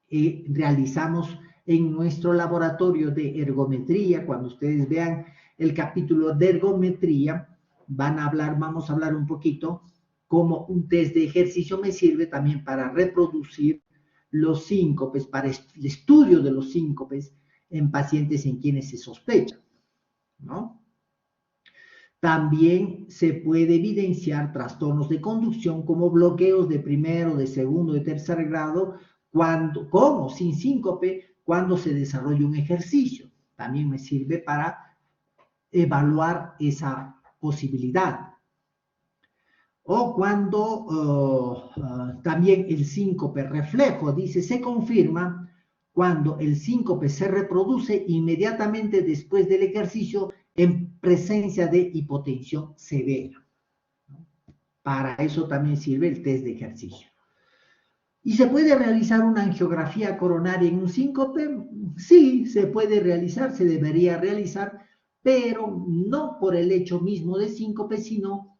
Realizamos en nuestro laboratorio de ergometría, cuando ustedes vean el capítulo de ergometría, vamos a hablar un poquito cómo un test de ejercicio me sirve también para reproducir los síncopes, para el estudio de los síncopes en pacientes en quienes se sospecha, ¿no? También se puede evidenciar trastornos de conducción como bloqueos de primero, de segundo, de tercer grado, con o sin síncope, cuando se desarrolla un ejercicio. También me sirve para evaluar esa posibilidad. O cuando también el síncope reflejo, dice, se confirma cuando el síncope se reproduce inmediatamente después del ejercicio en presencia de hipotensión severa. Para eso también sirve el test de ejercicio. ¿Y se puede realizar una angiografía coronaria en un síncope? Sí, se puede realizar, se debería realizar, pero no por el hecho mismo de síncope, sino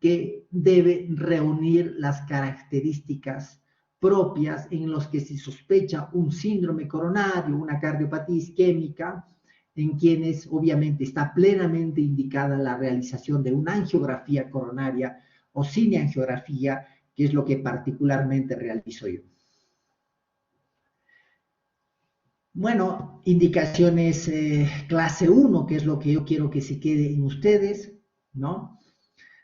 que debe reunir las características propias en los que se sospecha un síndrome coronario, una cardiopatía isquémica, en quienes obviamente está plenamente indicada la realización de una angiografía coronaria o cineangiografía, que es lo que particularmente realizo yo. Bueno, indicaciones clase 1, que es lo que yo quiero que se quede en ustedes, ¿no?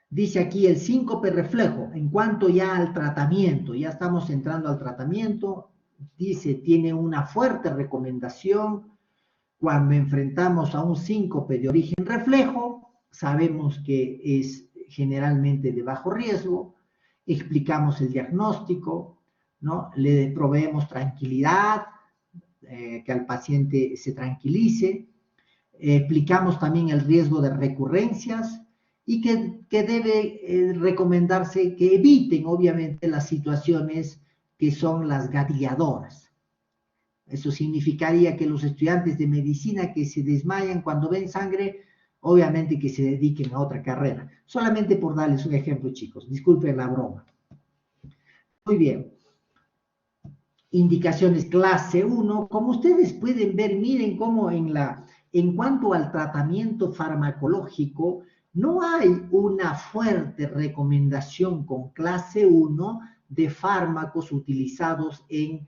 Dice aquí el síncope reflejo, en cuanto ya al tratamiento, ya estamos entrando al tratamiento, dice, tiene una fuerte recomendación cuando enfrentamos a un síncope de origen reflejo, sabemos que es generalmente de bajo riesgo, explicamos el diagnóstico, ¿no? Le proveemos tranquilidad, que al paciente se tranquilice, explicamos también el riesgo de recurrencias y que debe recomendarse que eviten obviamente las situaciones que son las gatilladoras. Eso significaría que los estudiantes de medicina que se desmayan cuando ven sangre, obviamente que se dediquen a otra carrera. Solamente por darles un ejemplo, chicos. Disculpen la broma. Muy bien. Indicaciones clase 1. Como ustedes pueden ver, miren cómo en cuanto al tratamiento farmacológico, no hay una fuerte recomendación con clase 1 de fármacos utilizados en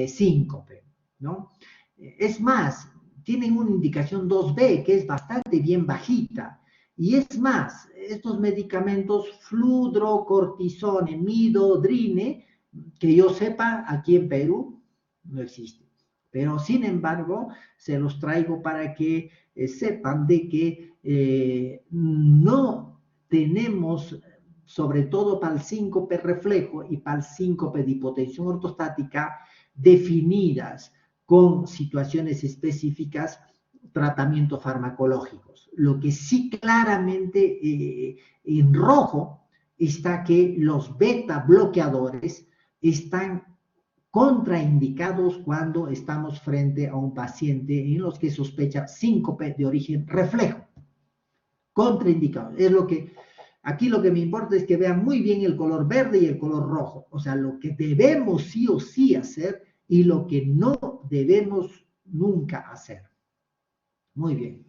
síncope, ¿no? Es más, tienen una indicación 2B que es bastante bien bajita. Y es más, estos medicamentos fludrocortisone, midodrine, que yo sepa, aquí en Perú no existe. Pero sin embargo, se los traigo para que sepan de que no tenemos, sobre todo para el síncope reflejo y para el síncope de hipotensión ortostática, definidas con situaciones específicas, tratamientos farmacológicos. Lo que sí claramente en rojo está que los beta bloqueadores están contraindicados cuando estamos frente a un paciente en los que sospecha síncope de origen reflejo. Contraindicados. Es lo que, aquí lo que me importa es que vean muy bien el color verde y el color rojo. O sea, lo que debemos sí o sí hacer y lo que no debemos nunca hacer. Muy bien.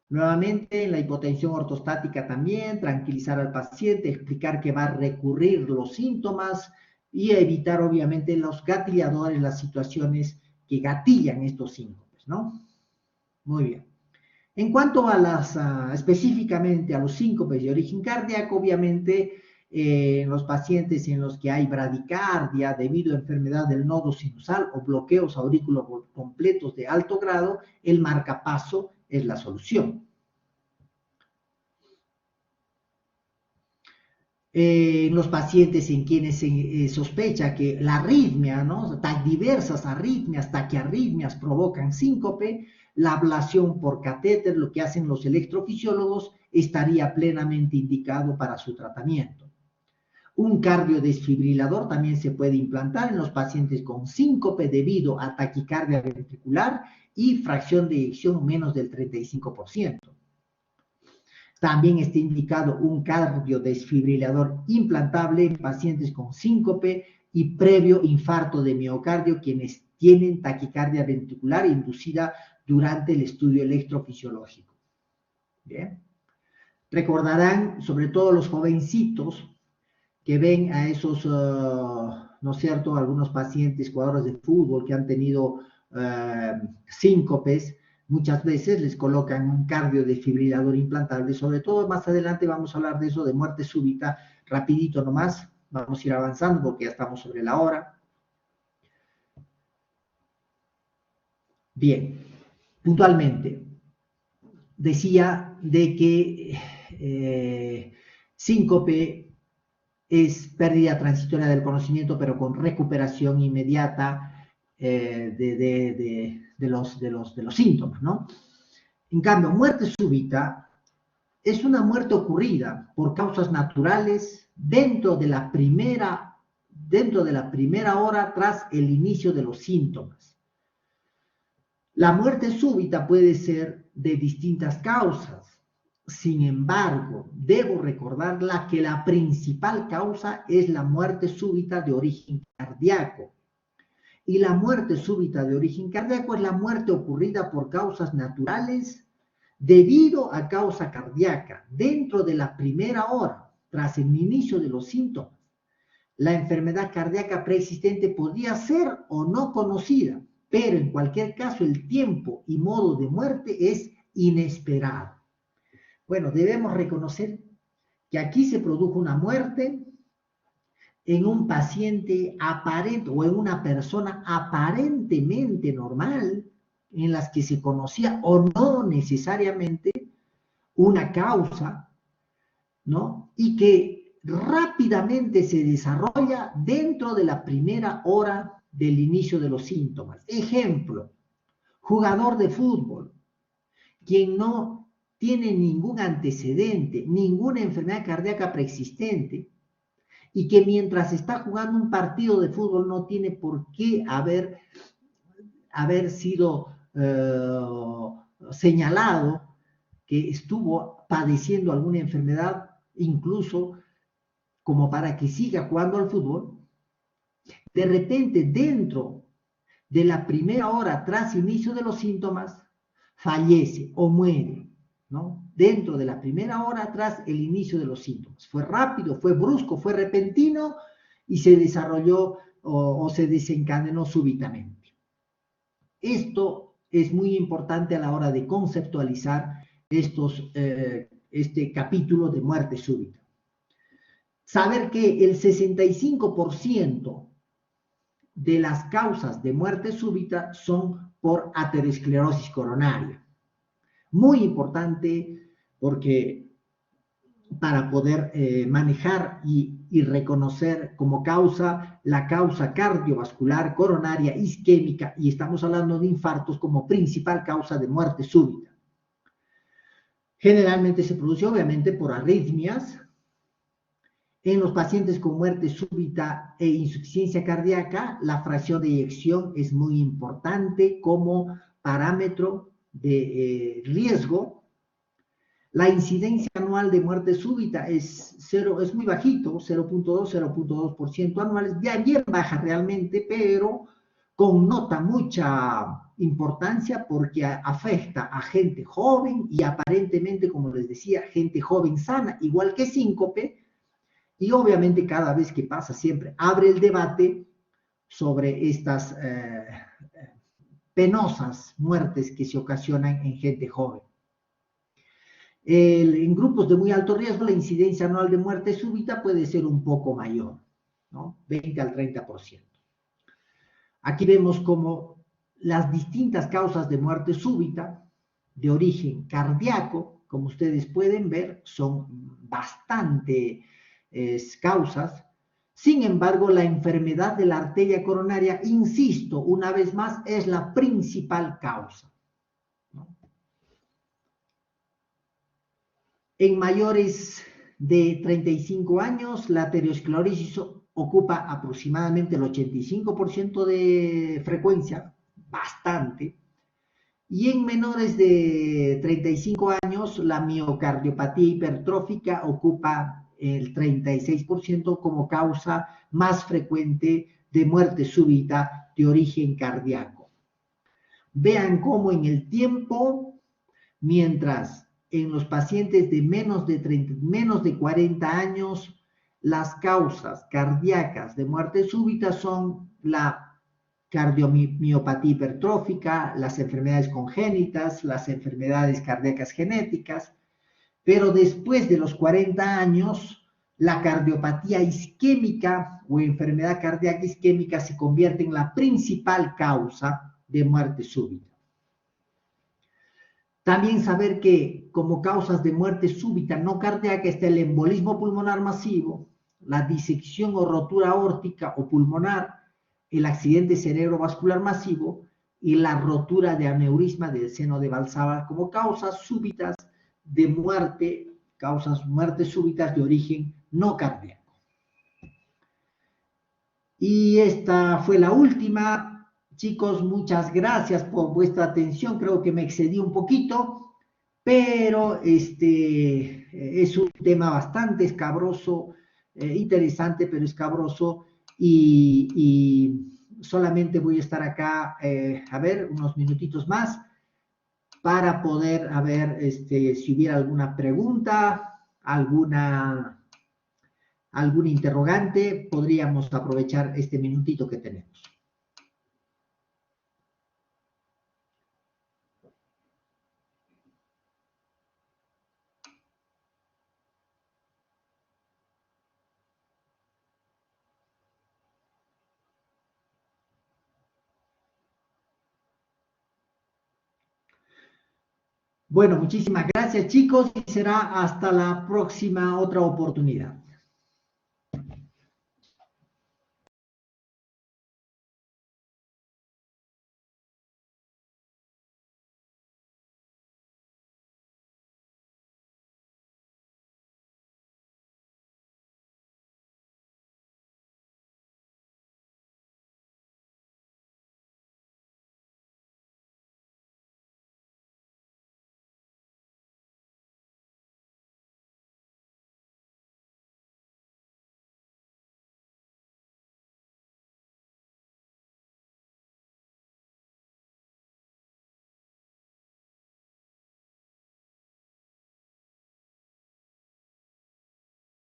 Nuevamente, en la hipotensión ortostática también, tranquilizar al paciente, explicar que va a recurrir los síntomas y evitar, obviamente, los gatilladores, las situaciones que gatillan estos síntoma, ¿no? Muy bien. En cuanto a específicamente a los síncopes de origen cardíaco, obviamente, en los pacientes en los que hay bradicardia debido a enfermedad del nodo sinusal o bloqueos aurículos completos de alto grado, el marcapaso es la solución. En los pacientes en quienes se sospecha que la arritmia, ¿no? Diversas arritmias, taquiarritmias provocan síncope, la ablación por catéter, lo que hacen los electrofisiólogos, estaría plenamente indicado para su tratamiento. Un cardiodesfibrilador también se puede implantar en los pacientes con síncope debido a taquicardia ventricular y fracción de eyección menos del 35%. También está indicado un cardiodesfibrilador implantable en pacientes con síncope y previo infarto de miocardio, quienes tienen taquicardia ventricular inducida durante el estudio electrofisiológico. Bien. Recordarán, sobre todo los jovencitos, que ven a esos, ¿no es cierto?, algunos pacientes, jugadores de fútbol que han tenido síncopes, muchas veces les colocan un cardiodesfibrilador implantable, sobre todo más adelante vamos a hablar de eso, de muerte súbita, rapidito nomás, vamos a ir avanzando porque ya estamos sobre la hora. Bien, puntualmente, decía de que síncope es pérdida transitoria del conocimiento, pero con recuperación inmediata de los síntomas, ¿no? En cambio, muerte súbita es una muerte ocurrida por causas naturales dentro de la primera hora tras el inicio de los síntomas. La muerte súbita puede ser de distintas causas. Sin embargo, debo recordarla que la principal causa es la muerte súbita de origen cardíaco. Y la muerte súbita de origen cardíaco es la muerte ocurrida por causas naturales debido a causa cardíaca dentro de la primera hora tras el inicio de los síntomas. La enfermedad cardíaca preexistente podría ser o no conocida, pero en cualquier caso el tiempo y modo de muerte es inesperado. Bueno, debemos reconocer que aquí se produjo una muerte en un paciente aparente o en una persona aparentemente normal, en las que se conocía o no necesariamente una causa, ¿no? Y que rápidamente se desarrolla dentro de la primera hora del inicio de los síntomas. Ejemplo, jugador de fútbol, quien no tiene ningún antecedente, ninguna enfermedad cardíaca preexistente, y que mientras está jugando un partido de fútbol no tiene por qué haber sido señalado que estuvo padeciendo alguna enfermedad, incluso como para que siga jugando al fútbol, de repente dentro de la primera hora tras inicio de los síntomas, fallece o muere, ¿no? Dentro de la primera hora tras el inicio de los síntomas. Fue rápido, fue brusco, fue repentino y se desarrolló o se desencadenó súbitamente. Esto es muy importante a la hora de conceptualizar este capítulo de muerte súbita. Saber que el 65% de las causas de muerte súbita son por aterosclerosis coronaria. Muy importante porque para poder manejar y reconocer como causa la causa cardiovascular, coronaria, isquémica, y estamos hablando de infartos como principal causa de muerte súbita. Generalmente se produce obviamente por arritmias. En los pacientes con muerte súbita e insuficiencia cardíaca, la fracción de eyección es muy importante como parámetro de riesgo. La incidencia anual de muerte súbita es muy bajito, 0.2% anuales, bien baja realmente, pero connota mucha importancia porque afecta a gente joven y aparentemente, como les decía, gente joven sana, igual que síncope. Y obviamente cada vez que pasa siempre abre el debate sobre estas penosas muertes que se ocasionan en gente joven. En grupos de muy alto riesgo la incidencia anual de muerte súbita puede ser un poco mayor, ¿no? 20 al 30%. Aquí vemos cómo las distintas causas de muerte súbita de origen cardíaco, como ustedes pueden ver, son bastante causas. Sin embargo, la enfermedad de la arteria coronaria, insisto, una vez más, es la principal causa, ¿no? En mayores de 35 años, la aterosclerosis ocupa aproximadamente el 85% de frecuencia, bastante. Y en menores de 35 años, la miocardiopatía hipertrófica ocupa el 36% como causa más frecuente de muerte súbita de origen cardíaco. Vean cómo en el tiempo, mientras en los pacientes de menos de 40 años, las causas cardíacas de muerte súbita son la cardiomiopatía hipertrófica, las enfermedades congénitas, las enfermedades cardíacas genéticas, pero después de los 40 años, la cardiopatía isquémica o enfermedad cardíaca isquémica se convierte en la principal causa de muerte súbita. También saber que como causas de muerte súbita no cardíaca está el embolismo pulmonar masivo, la disección o rotura aórtica o pulmonar, el accidente cerebrovascular masivo y la rotura de aneurisma del seno de Valsalva como causas súbitas de muerte, muertes súbitas de origen no cardíaco. Y esta fue la última. Chicos, muchas gracias por vuestra atención. Creo que me excedí un poquito, pero es un tema bastante escabroso, interesante, pero escabroso. Y solamente voy a estar acá, a ver, unos minutitos más para poder, a ver, si hubiera alguna pregunta, algún interrogante, podríamos aprovechar este minutito que tenemos. Bueno, muchísimas gracias, chicos, y será hasta la próxima otra oportunidad.